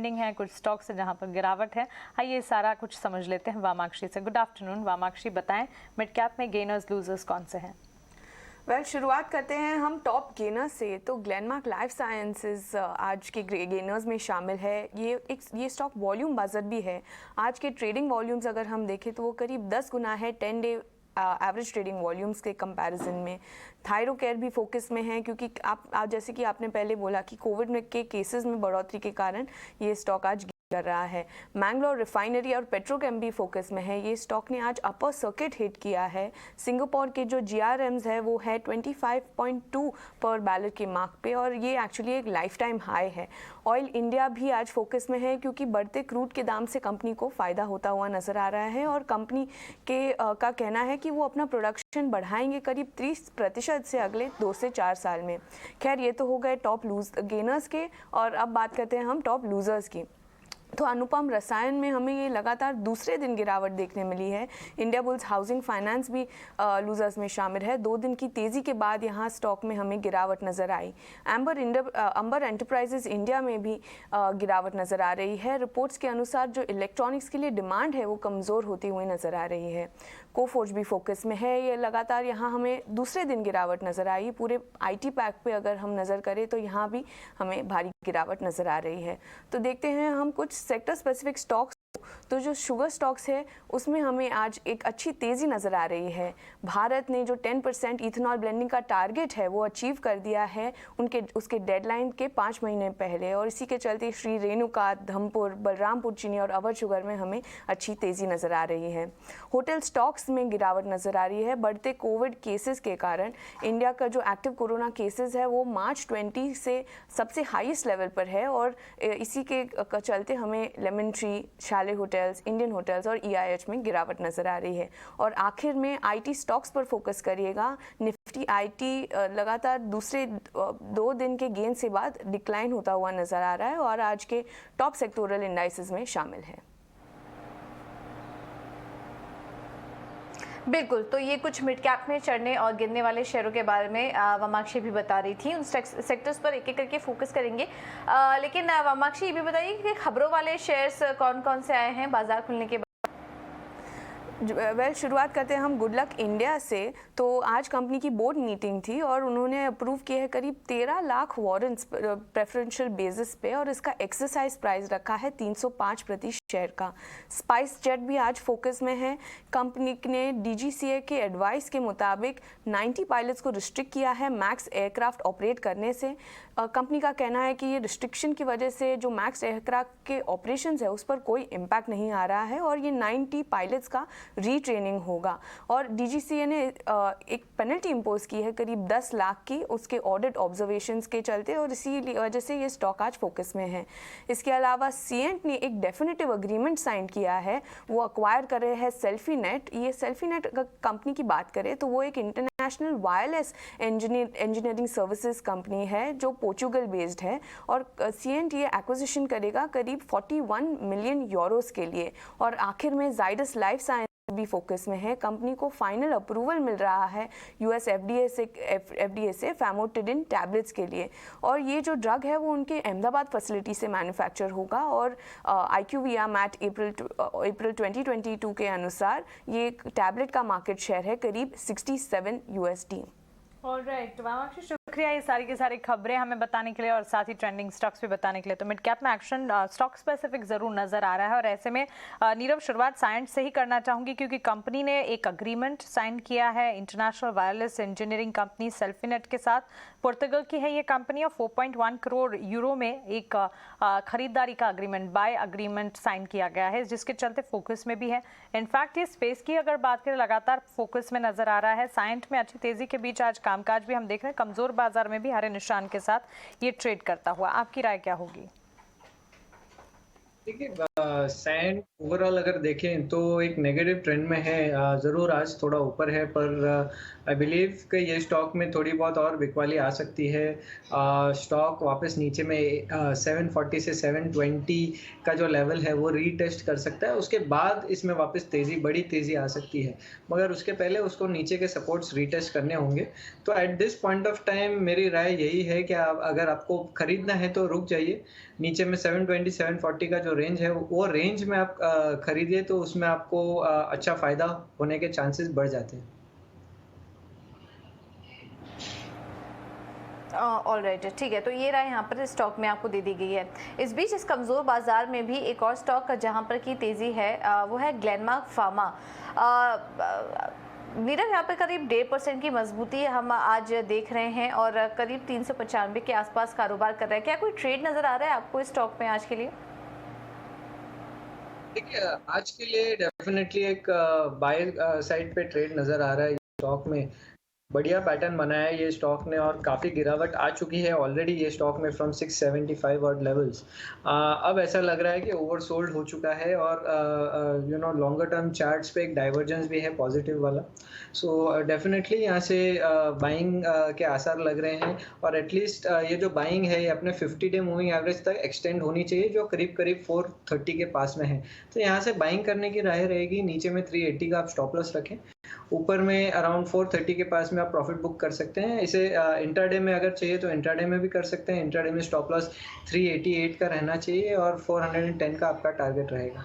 Trending है, कुछ stocks है जहां पर गिरावट है। आइए सारा कुछ समझ लेते हैं वामाक्षी से। गुड आफ्टरनून वामाक्षी, बताएं मिड कैप में गेनर्स लूजर्स कौन से हैं? शुरुआत करते हैं हम टॉप गेनर्स से। तो ग्लेनमार्क लाइफ साइंसेज आज के गेनर्स में शामिल है। ये स्टॉक वॉल्यूम बजट भी है। आज के ट्रेडिंग वॉल्यूम्स अगर हम देखें तो वो करीब 10 गुना है 10 डे एवरेज ट्रेडिंग वॉल्यूम्स के कंपैरिजन में। थायरोकेयर भी फोकस में है क्योंकि आप जैसे कि आपने पहले बोला कि कोविड के केसेस में बढ़ोतरी के कारण ये स्टॉक आज कर रहा है। मैंगलोर रिफाइनरी और पेट्रोकेम भी फोकस में है। ये स्टॉक ने आज अपर सर्किट हिट किया है। सिंगापुर के जो GRMs है वो है 25.2 पर बैरल के मार्क पे और ये एक्चुअली एक लाइफ टाइम हाई है। ऑयल इंडिया भी आज फोकस में है क्योंकि बढ़ते क्रूड के दाम से कंपनी को फ़ायदा होता हुआ नज़र आ रहा है और कंपनी का कहना है कि वो अपना प्रोडक्शन बढ़ाएंगे करीब 30% से अगले 2 से 4 साल में। खैर, ये तो हो गए टॉप गेनर्स के और अब बात करते हैं हम टॉप लूजर्स की। तो अनुपम रसायन में हमें ये लगातार दूसरे दिन गिरावट देखने मिली है। इंडिया बुल्स हाउसिंग फाइनेंस भी लूजर्स में शामिल है। 2 दिन की तेज़ी के बाद यहाँ स्टॉक में हमें गिरावट नज़र आई। अंबर एंटरप्राइजेज इंडिया में भी गिरावट नज़र आ रही है। रिपोर्ट्स के अनुसार जो इलेक्ट्रॉनिक्स के लिए डिमांड है वो कमज़ोर होती हुई नज़र आ रही है। कोफोर्ज भी फोकस में है। ये लगातार यहाँ हमें दूसरे दिन गिरावट नज़र आई। पूरे IT पैक पे अगर हम नज़र करें तो यहाँ भी हमें भारी गिरावट नज़र आ रही है। तो देखते हैं हम कुछ सेक्टर स्पेसिफिक स्टॉक्स। तो जो शुगर स्टॉक्स है उसमें हमें आज एक अच्छी तेज़ी नज़र आ रही है। भारत ने जो 10% इथेनॉल ब्लेंडिंग का टारगेट है वो अचीव कर दिया है उसके डेडलाइन के 5 महीने पहले और इसी के चलते श्री रेणुका, धमपुर, बलरामपुर चीनी और अवध शुगर में हमें अच्छी तेज़ी नज़र आ रही है। होटल स्टॉक्स में गिरावट नज़र आ रही है। बढ़ते कोविड केसेस के कारण इंडिया का जो एक्टिव कोरोना केसेस है वो मार्च 20 से सबसे हाईएस्ट लेवल पर है और इसी के चलते हमें लेमन ट्री, शाले होटल्स, इंडियन होटल्स और EIH में गिरावट नज़र आ रही है। और आखिर में IT स्टॉक्स पर फोकस करिएगा। निफ्टी IT लगातार दूसरे 2 दिन के गेन से बाद डिक्लाइन होता हुआ नज़र आ रहा है और आज के टॉप सेक्टोरल इंडाइसेस में शामिल है। बिल्कुल, तो ये कुछ मिड कैप में चढ़ने और गिरने वाले शेयरों के बारे में वामाक्षी भी बता रही थी। उन सेक्टर्स पर एक एक करके फोकस करेंगे। लेकिन वामाक्षी ये भी बताइए कि खबरों वाले शेयर्स कौन कौन से आए हैं बाजार खुलने के बाद? शुरुआत करते हैं हम गुडलक इंडिया से। तो आज कंपनी की बोर्ड मीटिंग थी और उन्होंने अप्रूव किए हैं करीब 13 लाख वारंट्स प्रेफरेंशियल बेसिस पे और इसका एक्सरसाइज प्राइस रखा है 305 प्रति शेयर का। स्पाइस जेट भी आज फोकस में है। कंपनी ने DGCA के एडवाइस के मुताबिक 90 पायलट्स को रिस्ट्रिक्ट किया है मैक्स एयरक्राफ्ट ऑपरेट करने से। कंपनी का कहना है कि ये रिस्ट्रिक्शन की वजह से जो मैक्स एयरक्राफ्ट के ऑपरेशंस है उस पर कोई इम्पैक्ट नहीं आ रहा है और ये 90 पायलट्स का रीट्रेनिंग होगा। और DGCA ने एक पेनल्टी इम्पोज की है करीब 10 लाख की उसके ऑडिट ऑब्जर्वेशंस के चलते और इसी वजह से ये स्टॉक आज फोकस में है। इसके अलावा सीएंट ने एक डेफिनेटिव अग्रीमेंट साइन किया है। वो अक्वायर कर रहे हैं सेल्फीनेट। ये सेल्फीनेट कंपनी की बात करें तो वो एक international wireless engineering services company है जो पोर्चुगल बेस्ड है और सीएंट ये एक्विजिशन करेगा करीब 41 मिलियन यूरोस के लिए। और आखिर में जाइडस लाइफ साइंस भी फोकस में है। कंपनी को फाइनल अप्रूवल मिल रहा है US FDA से फैमोटिडिन टैबलेट्स के लिए और ये जो ड्रग है वो उनके अहमदाबाद फैसिलिटी से मैन्युफैक्चर होगा और IQVIA मैट अप्रैल 2022 के अनुसार ये टैबलेट का मार्केट शेयर है करीब $67 USD। ऑलराइट वामाक्षी, शुक्रिया ये सारी की सारी खबरें हमें बताने के लिए और साथ ही ट्रेंडिंग स्टॉक्स भी बताने के लिए। तो मिड कैप में एक्शन स्टॉक स्पेसिफिक जरूर नजर आ रहा है और ऐसे में नीरव शुरुआत साइंट से ही करना चाहूंगी क्योंकि कंपनी ने एक अग्रीमेंट साइन किया है इंटरनेशनल वायरलेस इंजीनियरिंग कंपनी सेल्फीनेट के साथ। पुर्तगाल की है ये कंपनी और 4.1 करोड़ यूरो में एक खरीदारी का अग्रीमेंट, बाय अग्रीमेंट साइन किया गया है जिसके चलते फोकस में भी है। इनफैक्ट ये स्पेस की अगर बात करें लगातार फोकस में नजर आ रहा है। साइंट में अच्छी तेजी के बीच आज कामकाज भी हम देख रहे हैं। कमजोर बाजार में भी हरे निशान के साथ ये ट्रेड करता हुआ। आपकी राय क्या होगी? देखिए, सैंड ओवरऑल अगर देखें तो एक नेगेटिव ट्रेंड में है। ज़रूर आज थोड़ा ऊपर है पर आई बिलीव कि ये स्टॉक में थोड़ी बहुत और बिकवाली आ सकती है। स्टॉक वापस नीचे में 740 से 720 का जो लेवल है वो रीटेस्ट कर सकता है। उसके बाद इसमें वापस बड़ी तेज़ी आ सकती है मगर उसके पहले उसको नीचे के सपोर्ट्स रीटेस्ट करने होंगे। तो at this point of time मेरी राय यही है कि अगर आपको ख़रीदना है तो रुक जाइए, नीचे में 720 740 का जो रेंज है वो रेंज में आप खरीदिए तो उसमें आपको अच्छा फ़ायदा होने के चांसेस बढ़ जाते हैं। ऑलराइट, ठीक है। तो ये राय यहाँ पर स्टॉक में आपको दे दी गई है। इस बीच इस कमज़ोर बाजार में भी एक और स्टॉक जहाँ पर की तेज़ी है वो है ग्लेनमार्क फार्मा। नीरव, यहाँ पर करीब 1.5% की मजबूती हम आज देख रहे हैं और करीब 395 के आसपास कारोबार कर रहा है। क्या कोई ट्रेड नज़र आ रहा है आपको इस स्टॉक में आज के लिए? देखिए, आज के लिए डेफ़िनेटली एक बाय साइड पे ट्रेड नज़र आ रहा है स्टॉक में। बढ़िया पैटर्न बनाया है ये स्टॉक ने और काफ़ी गिरावट आ चुकी है ऑलरेडी ये स्टॉक में फ्रॉम 675 और लेवल्स। अब ऐसा लग रहा है कि ओवरसोल्ड हो चुका है और लॉन्गर टर्म चार्ट्स पे एक डाइवर्जेंस भी है पॉजिटिव वाला। सो डेफिनेटली यहाँ से बाइंग के आसार लग रहे हैं और एटलीस्ट ये जो बाइंग है ये अपने 50 डे मूविंग एवरेज तक एक्सटेंड होनी चाहिए जो करीब करीब 430 के पास में है। तो यहाँ से बाइंग करने की राय रहेगी। नीचे में 380 का आप स्टॉप लॉस रखें, ऊपर में अराउंड 430 के पास में आप प्रॉफिट बुक कर सकते हैं। इसे इंट्राडे में अगर चाहिए तो इंट्राडे में भी कर सकते हैं। इंट्राडे में स्टॉप लॉस 388 का रहना चाहिए और 410 का आपका टारगेट रहेगा।